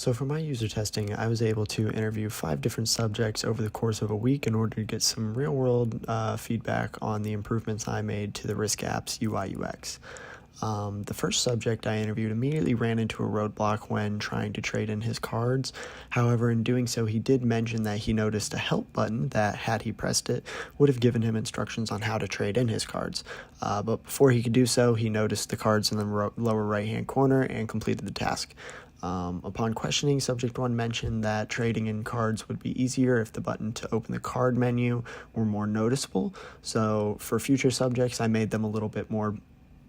So for my user testing, I was able to interview 5 different subjects over the course of a week in order to get some real-world feedback on the improvements I made to the Risk app's UI UX. The first subject I interviewed immediately ran into a roadblock when trying to trade in his cards. However, in doing so, he did mention that he noticed a help button that, had he pressed it, would have given him instructions on how to trade in his cards. But before he could do so, he noticed the cards in the lower right-hand corner and completed the task. Upon questioning, Subject 1 mentioned that trading in cards would be easier if the button to open the card menu were more noticeable. So for future subjects, I made them a little bit more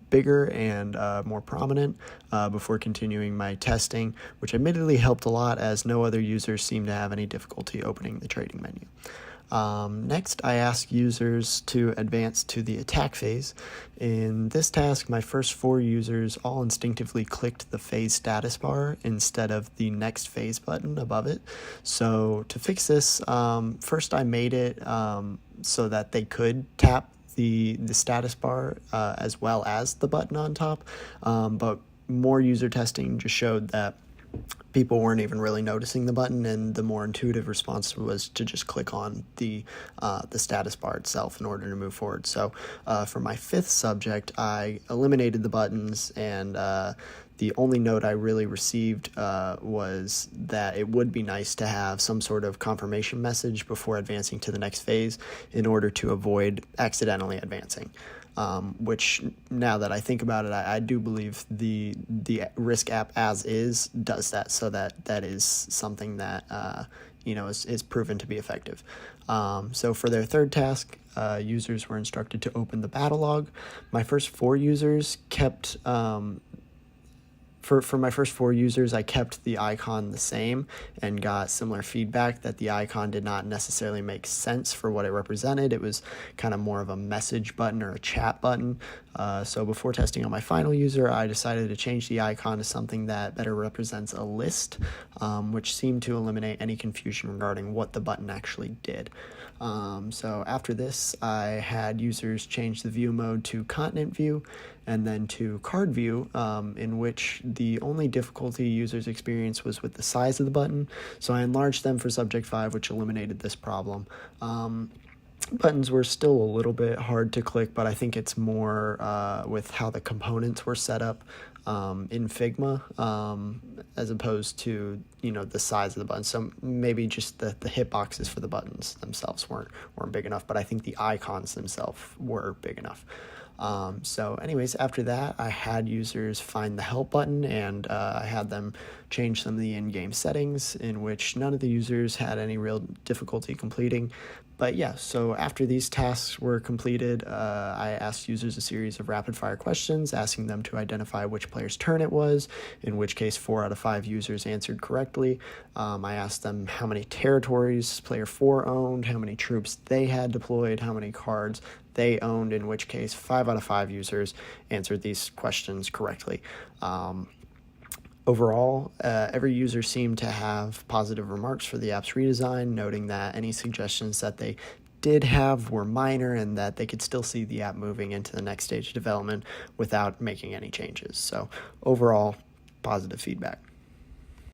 bigger and more prominent before continuing my testing, which admittedly helped a lot as no other users seemed to have any difficulty opening the trading menu. Next, I asked users to advance to the attack phase. In this task, my first 4 users all instinctively clicked the phase status bar instead of the next phase button above it. So to fix this, first I made it so that they could tap the status bar as well as the button on top, but more user testing just showed that people weren't even really noticing the button, and the more intuitive response was to just click on the status bar itself in order to move forward. So for my 5th subject, I eliminated the buttons, and the only note I really received was that it would be nice to have some sort of confirmation message before advancing to the next phase in order to avoid accidentally advancing. Which, now that I think about it, I do believe the Risk app as is does that, so that is something that is proven to be effective. So for their 3rd task, users were instructed to open the battle log. My first 4 users kept For my first 4 users, I kept the icon the same and got similar feedback that the icon did not necessarily make sense for what it represented. It was kind of more of a message button or a chat button. So before testing on my final user, I decided to change the icon to something that better represents a list, which seemed to eliminate any confusion regarding what the button actually did. So after this, I had users change the view mode to continent view and then to card view, in which the only difficulty users experienced was with the size of the button. So I enlarged them for subject 5, which eliminated this problem. Buttons were still a little bit hard to click, but I think it's more with how the components were set up in Figma, as opposed to the size of the button. So maybe just the hitboxes for the buttons themselves weren't big enough, but I think the icons themselves were big enough. So anyways, after that, I had users find the help button, and I had them change some of the in-game settings, in which none of the users had any real difficulty completing. But yeah, so after these tasks were completed, I asked users a series of rapid-fire questions, asking them to identify which player's turn it was, in which case 4 out of 5 users answered correctly. I asked them how many territories player 4 owned, how many troops they had deployed, how many cards they owned, in which case 5 out of 5 users answered these questions correctly. Overall, every user seemed to have positive remarks for the app's redesign, noting that any suggestions that they did have were minor and that they could still see the app moving into the next stage of development without making any changes. So overall, positive feedback.